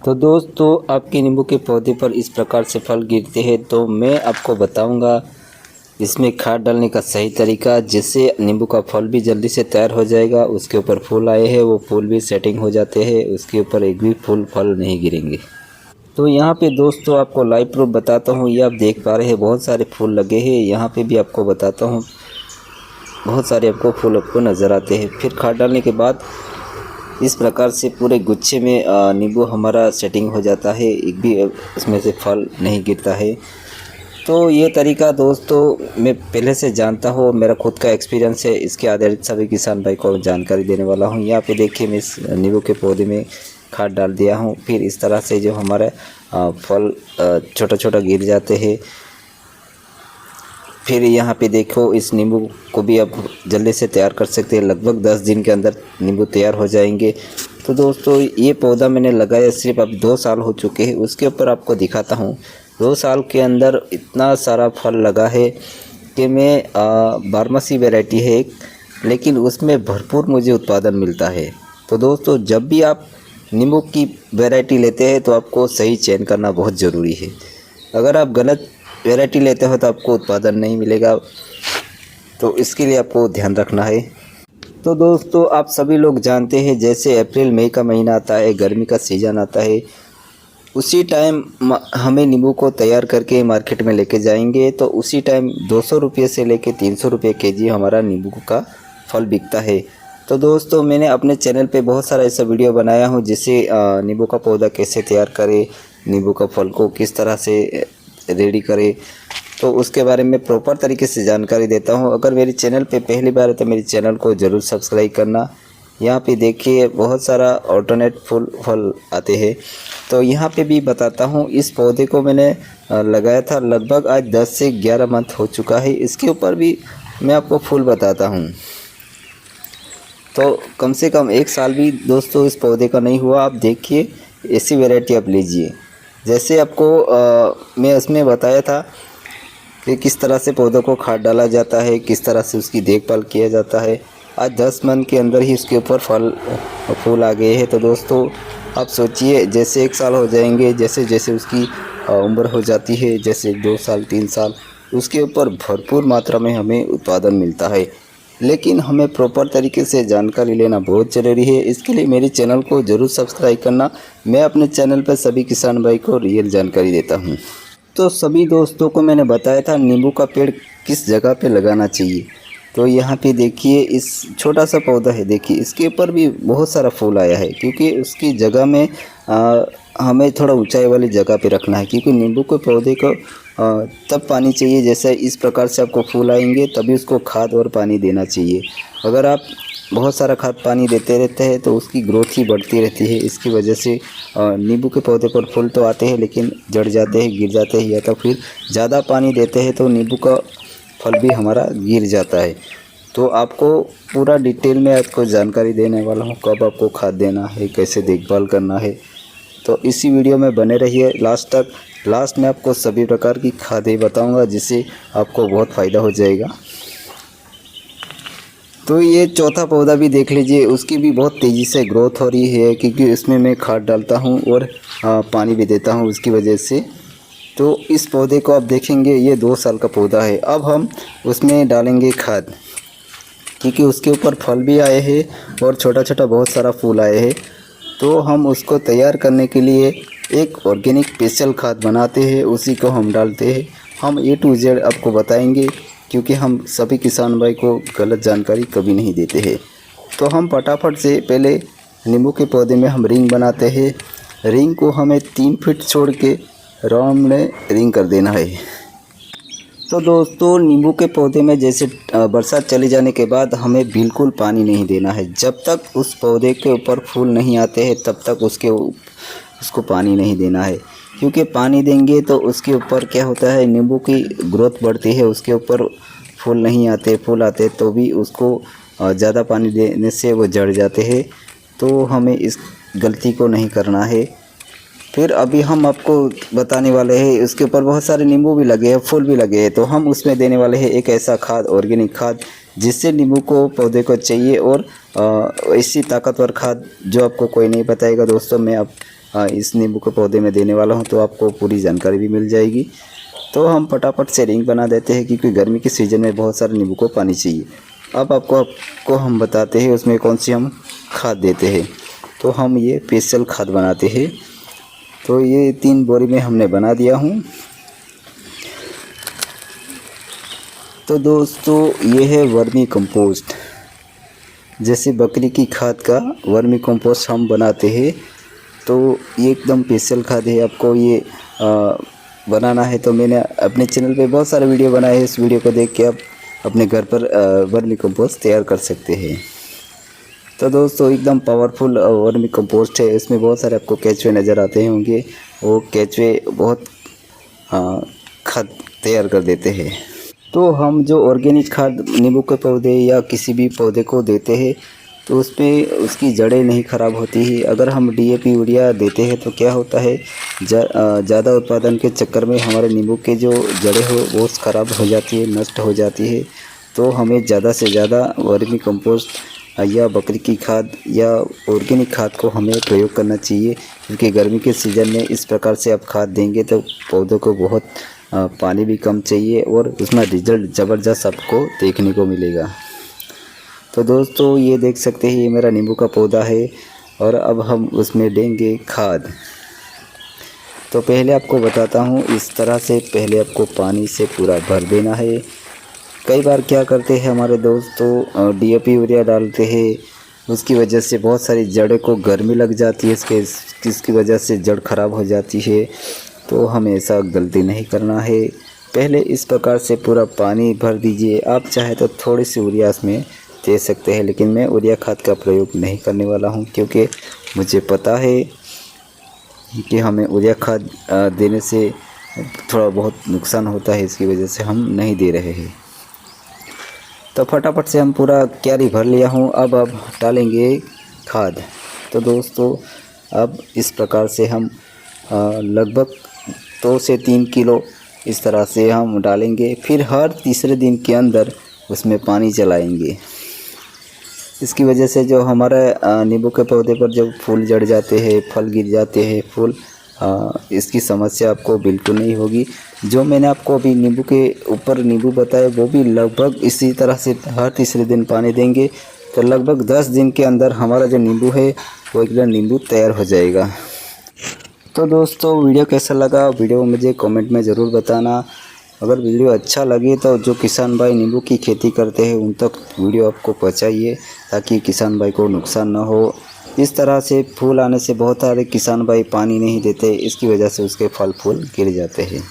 तो दोस्तों आपके नींबू के पौधे पर इस प्रकार से फल गिरते हैं तो मैं आपको बताऊंगा इसमें खाद डालने का सही तरीका, जिससे नींबू का फल भी जल्दी से तैयार हो जाएगा। उसके ऊपर फूल आए हैं वो फूल भी सेटिंग हो जाते हैं, उसके ऊपर एक भी फल नहीं गिरेंगे। तो यहाँ पे दोस्तों आपको लाइव प्रूफ बताता हूँ। ये आप देख पा रहे हैं बहुत सारे फूल लगे हैं। यहाँ पे भी आपको बताता हूँ बहुत सारे आपको फूल आपको नज़र आते हैं। फिर खाद डालने के बाद इस प्रकार से पूरे गुच्छे में नींबू हमारा सेटिंग हो जाता है, एक भी इसमें से फल नहीं गिरता है। तो ये तरीका दोस्तों मैं पहले से जानता हूँ, मेरा खुद का एक्सपीरियंस है, इसके आधारित सभी किसान भाई को जानकारी देने वाला हूँ। यहाँ पे देखिए मैं इस नींबू के पौधे में खाद डाल दिया हूँ। फिर इस तरह से जो हमारे फल छोटा छोटा गिर जाते हैं। फिर यहाँ पे देखो इस नींबू को भी आप जल्दी से तैयार कर सकते हैं, लगभग 10 दिन के अंदर नींबू तैयार हो जाएंगे। तो दोस्तों ये पौधा मैंने लगाया सिर्फ अब 2 साल हो चुके हैं। उसके ऊपर आपको दिखाता हूँ 2 साल के अंदर इतना सारा फल लगा है कि मैं बारहमासी वैरायटी है एक, लेकिन उसमें भरपूर मुझे उत्पादन मिलता है। तो दोस्तों जब भी आप नींबू की वैरायटी लेते हैं तो आपको सही चयन करना बहुत ज़रूरी है। अगर आप गलत वैरायटी लेते हो तो आपको उत्पादन नहीं मिलेगा, तो इसके लिए आपको ध्यान रखना है। तो दोस्तों आप सभी लोग जानते हैं जैसे अप्रैल मई का महीना आता है, गर्मी का सीज़न आता है, उसी टाइम हमें नींबू को तैयार करके मार्केट में लेके जाएंगे तो उसी टाइम 200 रुपये से लेके 300 रुपये केजी हमारा नींबू का फल बिकता है। तो दोस्तों मैंने अपने चैनल पे बहुत सारा ऐसा वीडियो बनाया हूँ जिससे नींबू का पौधा कैसे तैयार करें, नींबू का फल को किस तरह से रेडी करें, तो उसके बारे में प्रॉपर तरीके से जानकारी देता हूं। अगर मेरे चैनल पे पहली बार है तो मेरे चैनल को ज़रूर सब्सक्राइब करना। यहाँ पे देखिए बहुत सारा ऑल्टरनेट फल आते हैं, तो यहाँ पे भी बताता हूँ। इस पौधे को मैंने लगाया था लगभग आज 10 से 11 मंथ हो चुका है। इसके ऊपर भी मैं आपको फूल बताता हूँ। तो कम से कम 1 साल भी दोस्तों इस पौधे का नहीं हुआ। आप देखिए ऐसी वैरायटी आप लीजिए। जैसे आपको मैं इसमें बताया था कि किस तरह से पौधों को खाद डाला जाता है, किस तरह से उसकी देखभाल किया जाता है। आज 10 मंथ के अंदर ही उसके ऊपर फूल आ गए हैं। तो दोस्तों आप सोचिए जैसे 1 साल हो जाएंगे, जैसे जैसे उसकी उम्र हो जाती है, जैसे 2 साल 3 साल, उसके ऊपर भरपूर मात्रा में हमें उत्पादन मिलता है। लेकिन हमें प्रॉपर तरीके से जानकारी लेना बहुत ज़रूरी है। इसके लिए मेरे चैनल को ज़रूर सब्सक्राइब करना। मैं अपने चैनल पर सभी किसान भाई को रियल जानकारी देता हूँ। तो सभी दोस्तों को मैंने बताया था नींबू का पेड़ किस जगह पे लगाना चाहिए। तो यहाँ पे देखिए इस छोटा सा पौधा है, देखिए इसके ऊपर भी बहुत सारा फूल आया है, क्योंकि उसकी जगह में हमें थोड़ा ऊंचाई वाली जगह पे रखना है। क्योंकि नींबू के पौधे को तब पानी चाहिए जैसे इस प्रकार से आपको फूल आएंगे तभी उसको खाद और पानी देना चाहिए। अगर आप बहुत सारा खाद पानी देते रहते हैं तो उसकी ग्रोथ ही बढ़ती रहती है। इसकी वजह से नींबू के पौधे पर फूल तो आते हैं लेकिन जड़ जाते हैं, गिर जाते हैं, या तो फिर ज़्यादा पानी देते हैं तो नींबू का फल भी हमारा गिर जाता है। तो आपको पूरा डिटेल में आपको जानकारी देने वाला हूँ, कब आपको खाद देना है, कैसे देखभाल करना है। तो इसी वीडियो में बने रहिए लास्ट तक। लास्ट में आपको सभी प्रकार की खादें बताऊंगा जिससे आपको बहुत फ़ायदा हो जाएगा। तो ये चौथा पौधा भी देख लीजिए, उसकी भी बहुत तेज़ी से ग्रोथ हो रही है, क्योंकि इसमें मैं खाद डालता हूँ और पानी भी देता हूँ उसकी वजह से। तो इस पौधे को आप देखेंगे ये 2 साल का पौधा है। अब हम उसमें डालेंगे खाद, क्योंकि उसके ऊपर फल भी आए हैं और छोटा छोटा बहुत सारा फूल आए हैं। तो हम उसको तैयार करने के लिए एक ऑर्गेनिक स्पेशल खाद बनाते हैं, उसी को हम डालते हैं। हम A to Z आपको बताएंगे, क्योंकि हम सभी किसान भाई को गलत जानकारी कभी नहीं देते हैं। तो हम फटाफट से पहले नींबू के पौधे में हम रिंग बनाते हैं। रिंग को हमें 3 फीट छोड़ के राउंड में रिंग कर देना है। तो दोस्तों नींबू के पौधे में जैसे बरसात चले जाने के बाद हमें बिल्कुल पानी नहीं देना है। जब तक उस पौधे के ऊपर फूल नहीं आते हैं तब तक उसको पानी नहीं देना है, क्योंकि पानी देंगे तो उसके ऊपर क्या होता है, नींबू की ग्रोथ बढ़ती है, उसके ऊपर फूल नहीं आते, फूल आते तो भी उसको ज़्यादा पानी देने से वो जड़ जाते हैं। तो हमें इस गलती को नहीं करना है। फिर अभी हम आपको बताने वाले हैं, उसके ऊपर बहुत सारे नींबू भी लगे हैं, फूल भी लगे हैं, तो हम उसमें देने वाले हैं एक ऐसा खाद, ऑर्गेनिक खाद, जिससे नींबू को पौधे को चाहिए। और ऐसी ताकतवर खाद जो आपको कोई नहीं बताएगा दोस्तों, मैं इस नींबू के पौधे में देने वाला हूँ, तो आपको पूरी जानकारी भी मिल जाएगी। तो हम फटाफट से रिंग बना देते हैं, क्योंकि गर्मी के सीज़न में बहुत सारे नींबू को पानी चाहिए। अब आपको हम बताते हैं उसमें कौन सी हम खाद देते हैं। तो हम ये स्पेशल खाद बनाते हैं। तो ये 3 बोरी में हमने बना दिया हूँ। तो दोस्तों ये है वर्मी कंपोस्ट। जैसे बकरी की खाद का वर्मी कंपोस्ट हम बनाते हैं, तो ये एकदम स्पेशल खाद है। आपको ये बनाना है तो मैंने अपने चैनल पे बहुत सारे वीडियो बनाए हैं। इस वीडियो को देख के आप अपने घर पर वर्मी कंपोस्ट तैयार कर सकते हैं। तो दोस्तों एकदम पावरफुल वर्मी कंपोस्ट है। इसमें बहुत सारे आपको केचुए नज़र आते होंगे। वो केचुए बहुत खाद तैयार कर देते हैं। तो हम जो ऑर्गेनिक खाद नींबू के पौधे या किसी भी पौधे को देते हैं, तो उसमें उसकी जड़ें नहीं ख़राब होती है। अगर हम DAP यूरिया देते हैं तो क्या होता है, ज़्यादा उत्पादन के चक्कर में हमारे नींबू के जो जड़ें हो वो ख़राब हो जाती है, नष्ट हो जाती है। तो हमें ज़्यादा से ज़्यादा वर्मी कंपोस्ट या बकरी की खाद या ऑर्गेनिक खाद को हमें प्रयोग करना चाहिए, क्योंकि गर्मी के सीज़न में इस प्रकार से आप खाद देंगे तो पौधों को बहुत पानी भी कम चाहिए और उसमें रिजल्ट ज़बरदस्त आपको देखने को मिलेगा। तो दोस्तों ये देख सकते हैं, ये मेरा नींबू का पौधा है और अब हम उसमें देंगे खाद। तो पहले आपको बताता हूँ, इस तरह से पहले आपको पानी से पूरा भर देना है। कई बार क्या करते हैं हमारे दोस्तों, DAP यूरिया डालते हैं, उसकी वजह से बहुत सारी जड़ों को गर्मी लग जाती है, इसकी वजह से जड़ ख़राब हो जाती है। तो हमें ऐसा गलती नहीं करना है। पहले इस प्रकार से पूरा पानी भर दीजिए। आप चाहे तो थोड़ी सी यूरिया इसमें दे सकते हैं, लेकिन मैं यूरिया खाद का प्रयोग नहीं करने वाला हूं, क्योंकि मुझे पता है कि हमें यूरिया खाद देने से थोड़ा बहुत नुकसान होता है। इसकी वजह से हम नहीं दे रहे हैं। तो फटाफट से हम पूरा क्यारी भर लिया हूं। अब डालेंगे खाद। तो दोस्तों अब इस प्रकार से हम लगभग 2 से 3 किलो इस तरह से हम डालेंगे। फिर हर तीसरे दिन के अंदर उसमें पानी चलाएंगे। इसकी वजह से जो हमारा नींबू के पौधे पर जब फूल झड़ जाते हैं, फल गिर जाते हैं, इसकी समस्या आपको बिल्कुल नहीं होगी। जो मैंने आपको अभी नींबू के ऊपर नींबू बताए, वो भी लगभग इसी तरह से हर तीसरे दिन पानी देंगे, तो लगभग 10 दिन के अंदर हमारा जो नींबू है वो एकदम नींबू तैयार हो जाएगा। तो दोस्तों वीडियो कैसा लगा, वीडियो मुझे कमेंट में ज़रूर बताना। अगर वीडियो अच्छा लगे तो जो किसान भाई नींबू की खेती करते हैं उन तक वीडियो आपको पहुंचाइए, ताकि किसान भाई को नुकसान ना हो। इस तरह से फूल आने से बहुत सारे किसान भाई पानी नहीं देते, इसकी वजह से उसके फल फूल गिर जाते हैं।